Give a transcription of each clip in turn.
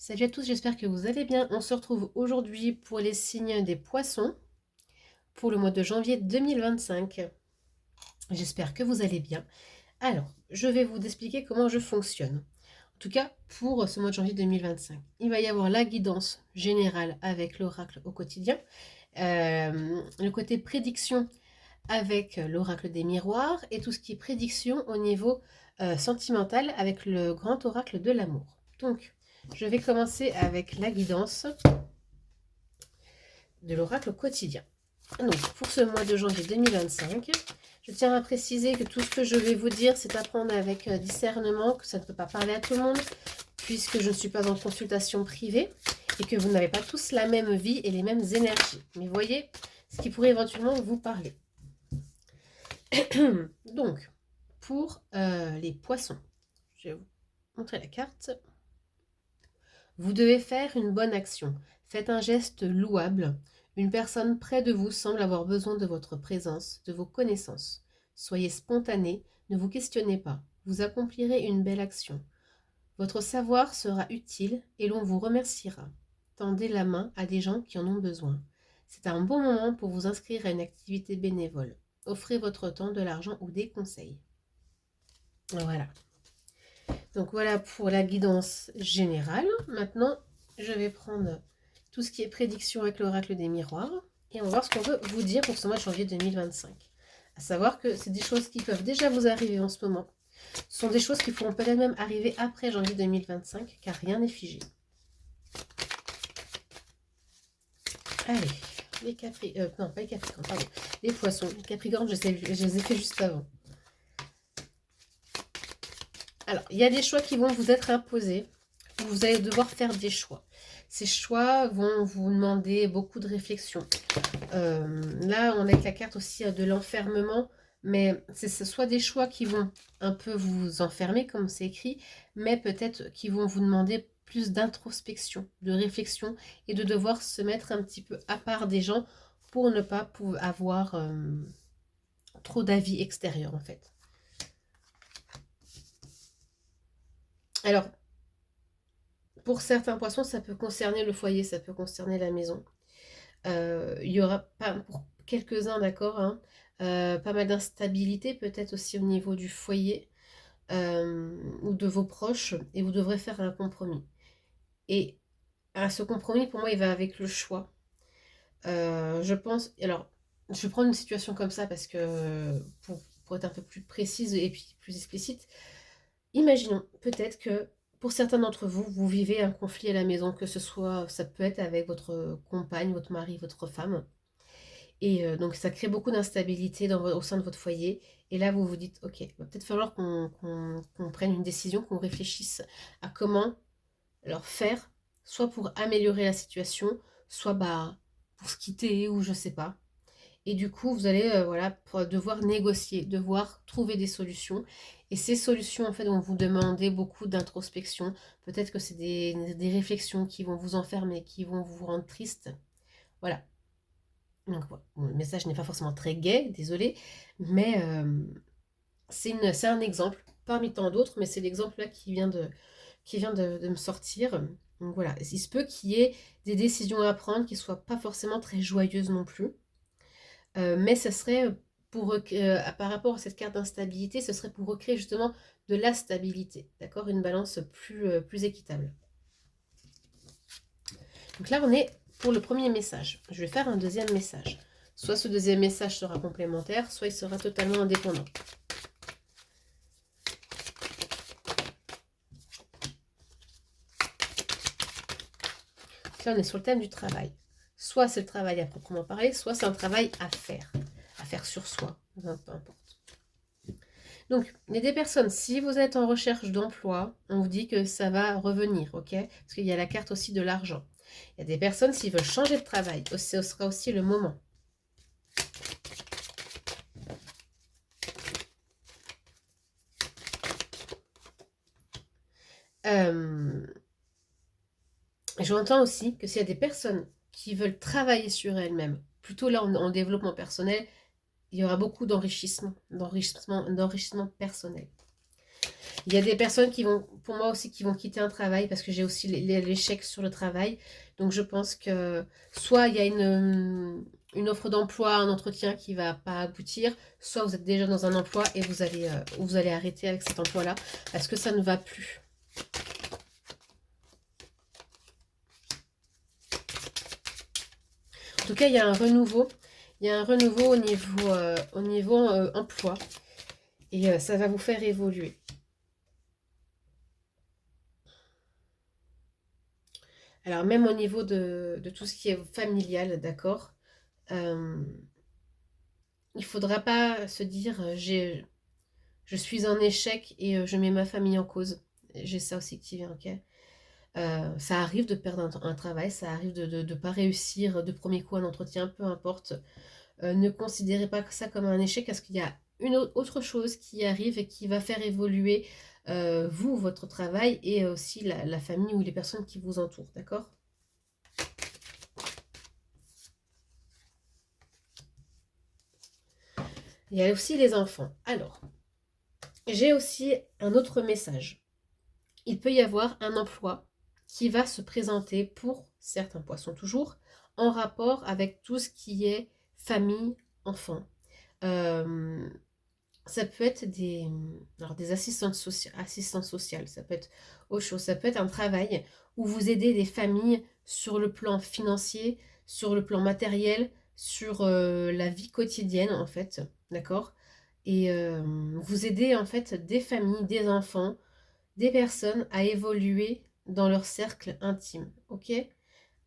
Salut à tous, j'espère que vous allez bien. On se retrouve aujourd'hui pour les signes des poissons pour le mois de janvier 2025. J'espère que vous allez bien. Alors, je vais vous expliquer comment je fonctionne. En tout cas, pour ce mois de janvier 2025. Il va y avoir la guidance générale avec l'oracle au quotidien, le côté prédiction avec l'oracle des miroirs et tout ce qui est prédiction au niveau sentimental avec le grand oracle de l'amour. Donc, je vais commencer avec la guidance de l'oracle quotidien. Donc, pour ce mois de janvier 2025, je tiens à préciser que tout ce que je vais vous dire, c'est à prendre avec discernement, que ça ne peut pas parler à tout le monde, puisque je ne suis pas en consultation privée et que vous n'avez pas tous la même vie et les mêmes énergies. Mais voyez ce qui pourrait éventuellement vous parler. Donc, pour les poissons, je vais vous montrer la carte. Vous devez faire une bonne action. Faites un geste louable. Une personne près de vous semble avoir besoin de votre présence, de vos connaissances. Soyez spontané, ne vous questionnez pas. Vous accomplirez une belle action. Votre savoir sera utile et l'on vous remerciera. Tendez la main à des gens qui en ont besoin. C'est un bon moment pour vous inscrire à une activité bénévole. Offrez votre temps, de l'argent ou des conseils. Voilà. Donc voilà pour la guidance générale. Maintenant, je vais prendre tout ce qui est prédiction avec l'oracle des miroirs et on va voir ce qu'on veut vous dire pour ce mois de janvier 2025. À savoir que c'est des choses qui peuvent déjà vous arriver en ce moment. Ce sont des choses qui pourront peut-être même arriver après janvier 2025 car rien n'est figé. Allez, les capricornes, non pas les capricornes, pardon, les poissons. Les capricornes, je les ai fait juste avant. Alors, il y a des choix qui vont vous être imposés. Vous allez devoir faire des choix. Ces choix vont vous demander beaucoup de réflexion. Là, on a avec la carte aussi de l'enfermement, mais c'est soit des choix qui vont un peu vous enfermer, comme c'est écrit, mais peut-être qui vont vous demander plus d'introspection, de réflexion, et de devoir se mettre un petit peu à part des gens pour ne pas avoir trop d'avis extérieurs, en fait. Alors, pour certains poissons, ça peut concerner le foyer, ça peut concerner la maison. Il y aura pas, pour quelques-uns, d'accord, hein, pas mal d'instabilité peut-être aussi au niveau du foyer ou de vos proches, et vous devrez faire un compromis. Et ce compromis, pour moi, il va avec le choix. Je pense, alors, je vais prendre une situation comme ça parce que pour être un peu plus précise et puis plus explicite, imaginons peut-être que pour certains d'entre vous, vous vivez un conflit à la maison, que ce soit, ça peut être avec votre compagne, votre mari, votre femme. Et donc ça crée beaucoup d'instabilité au sein de votre foyer. Et là, vous vous dites, ok, il va peut-être falloir qu'on prenne une décision, qu'on réfléchisse à comment leur faire, soit pour améliorer la situation, soit bah, pour se quitter ou je sais pas. Et du coup, vous allez voilà, devoir négocier, devoir trouver des solutions. Et ces solutions, en fait, vont vous demander beaucoup d'introspection. Peut-être que c'est des réflexions qui vont vous enfermer, qui vont vous rendre triste. Voilà. Donc, voilà. Bon, le message n'est pas forcément très gai, désolé, mais c'est un exemple parmi tant d'autres, mais c'est l'exemple là qui vient de me sortir. Donc voilà, il se peut qu'il y ait des décisions à prendre qui ne soient pas forcément très joyeuses non plus. Mais ce serait par rapport à cette carte d'instabilité, ce serait pour recréer justement de la stabilité, d'accord? Une balance plus équitable. Donc là, on est pour le premier message. Je vais faire un deuxième message. Soit ce deuxième message sera complémentaire, soit il sera totalement indépendant. Donc là, on est sur le thème du travail. Soit c'est le travail à proprement parler, soit c'est un travail à faire sur soi, peu importe. Donc, il y a des personnes, si vous êtes en recherche d'emploi, on vous dit que ça va revenir, ok? Parce qu'il y a la carte aussi de l'argent. Il y a des personnes, s'ils veulent changer de travail, ce sera aussi le moment. J'entends aussi que s'il y a des personnes qui veulent travailler sur elles-mêmes, plutôt là en développement personnel, il y aura beaucoup d'enrichissement personnel. Il y a des personnes qui vont, pour moi aussi, qui vont quitter un travail parce que j'ai aussi l'échec sur le travail. Donc je pense que soit il y a une offre d'emploi, un entretien qui va pas aboutir, soit vous êtes déjà dans un emploi et vous allez arrêter avec cet emploi-là parce que ça ne va plus. En tout cas, il y a un renouveau. Il y a un renouveau au niveau emploi et ça va vous faire évoluer. Alors même au niveau de tout ce qui est familial, d'accord, euh, il ne faudra pas se dire je suis en échec et je mets ma famille en cause. J'ai ça aussi qui vient, ok. Ça arrive de perdre un travail, ça arrive de ne pas réussir de premier coup un entretien, peu importe. Ne considérez pas ça comme un échec parce qu'il y a une autre chose qui arrive et qui va faire évoluer vous, votre travail et aussi la famille ou les personnes qui vous entourent, d'accord? Il y a aussi les enfants. Alors, j'ai aussi un autre message. Il peut y avoir un emploi qui va se présenter pour certains poissons toujours en rapport avec tout ce qui est famille, enfant. Euh, Ça peut être des assistantes sociales, ça peut être autre chose, ça peut être un travail où vous aidez des familles sur le plan financier, sur le plan matériel, sur la vie quotidienne en fait, d'accord? Et vous aidez en fait des familles, des enfants, des personnes à évoluer dans leur cercle intime, ok?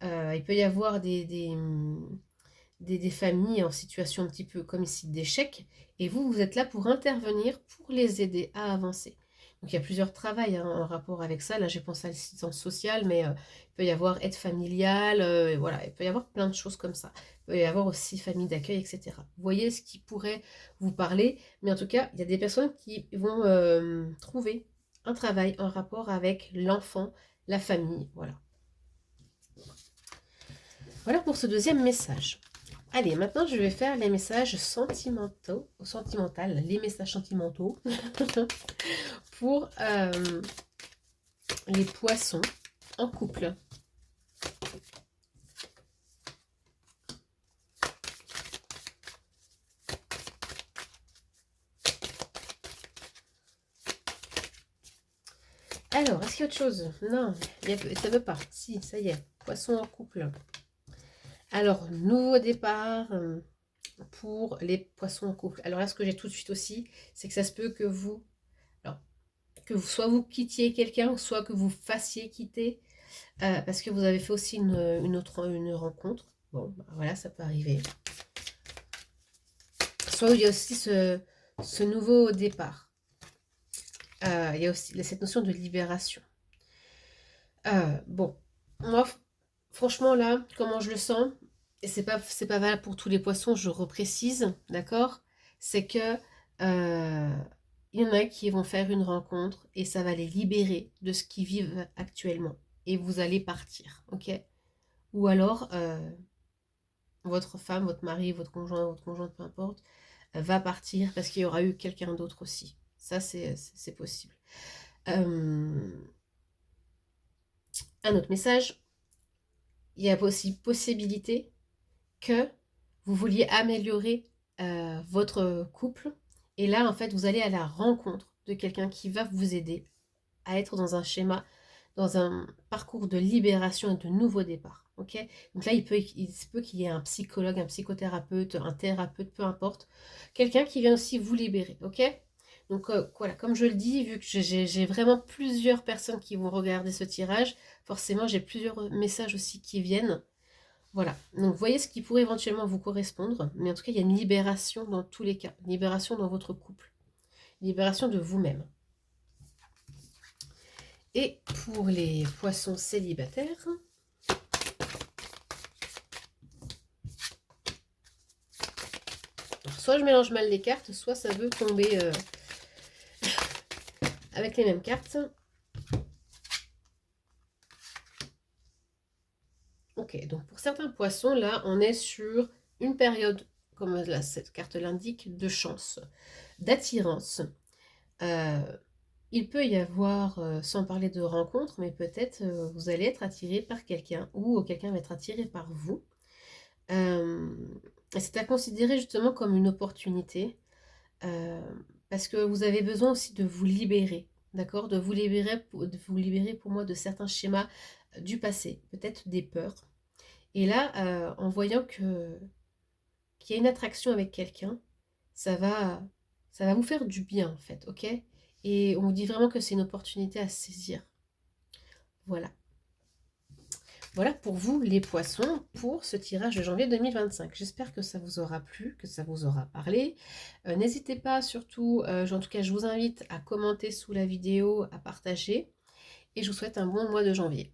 Il peut y avoir des familles en situation un petit peu comme ici d'échec, et vous, vous êtes là pour intervenir, pour les aider à avancer. Donc il y a plusieurs travails hein, en rapport avec ça. Là, j'ai pensé à l'assistance sociale, mais il peut y avoir aide familiale, et voilà, il peut y avoir plein de choses comme ça. Il peut y avoir aussi famille d'accueil, etc. Vous voyez ce qui pourrait vous parler, mais en tout cas, il y a des personnes qui vont trouver un travail en rapport avec l'enfant, la famille, voilà. Voilà pour ce deuxième message. Allez, maintenant je vais faire les messages les messages sentimentaux pour les poissons en couple. Alors, est-ce qu'il y a autre chose? Non, ça veut pas. Si, ça y est, poissons en couple. Alors, nouveau départ pour les poissons en couple. Alors là, ce que j'ai tout de suite aussi, c'est que ça se peut que alors, soit vous quittiez quelqu'un, soit que vous fassiez quitter, parce que vous avez fait aussi une rencontre. Bon, bah, voilà, ça peut arriver. Soit il y a aussi ce nouveau départ. Il y a aussi cette notion de libération. Bon, moi, franchement, là, comment je le sens, et c'est pas valable pour tous les poissons, je reprécise, d'accord? C'est que il y en a qui vont faire une rencontre et ça va les libérer de ce qu'ils vivent actuellement. Et vous allez partir, ok? Ou alors, votre femme, votre mari, votre conjointe, peu importe, va partir parce qu'il y aura eu quelqu'un d'autre aussi. Ça, c'est possible. Un autre message, il y a aussi possibilité que vous vouliez améliorer votre couple. Et là, en fait, vous allez à la rencontre de quelqu'un qui va vous aider à être dans un schéma, dans un parcours de libération et de nouveau départ. Ok. Donc là, il se peut qu'il y ait un psychologue, un psychothérapeute, un thérapeute, peu importe. Quelqu'un qui vient aussi vous libérer. Ok. Donc voilà, comme je le dis, vu que j'ai vraiment plusieurs personnes qui vont regarder ce tirage, forcément j'ai plusieurs messages aussi qui viennent. Voilà, donc voyez ce qui pourrait éventuellement vous correspondre, mais en tout cas il y a une libération dans tous les cas, une libération dans votre couple, une libération de vous-même. Et pour les poissons célibataires, alors soit je mélange mal les cartes, soit ça veut tomber avec les mêmes cartes. Ok, donc pour certains poissons, là, on est sur une période, comme cette carte l'indique, de chance, d'attirance. Euh, Il peut y avoir, sans parler de rencontre, mais peut-être vous allez être attiré par quelqu'un ou quelqu'un va être attiré par vous. Et c'est à considérer justement comme une opportunité, euh, parce que vous avez besoin aussi de vous libérer, d'accord? De vous libérer pour moi de certains schémas du passé, peut-être des peurs. Et là, en voyant qu'il y a une attraction avec quelqu'un, ça va, ça va vous faire du bien en fait, ok? Et on vous dit vraiment que c'est une opportunité à saisir. Voilà. Voilà pour vous les poissons pour ce tirage de janvier 2025. J'espère que ça vous aura plu, que ça vous aura parlé. N'hésitez pas surtout, en tout cas je vous invite à commenter sous la vidéo, à partager et je vous souhaite un bon mois de janvier.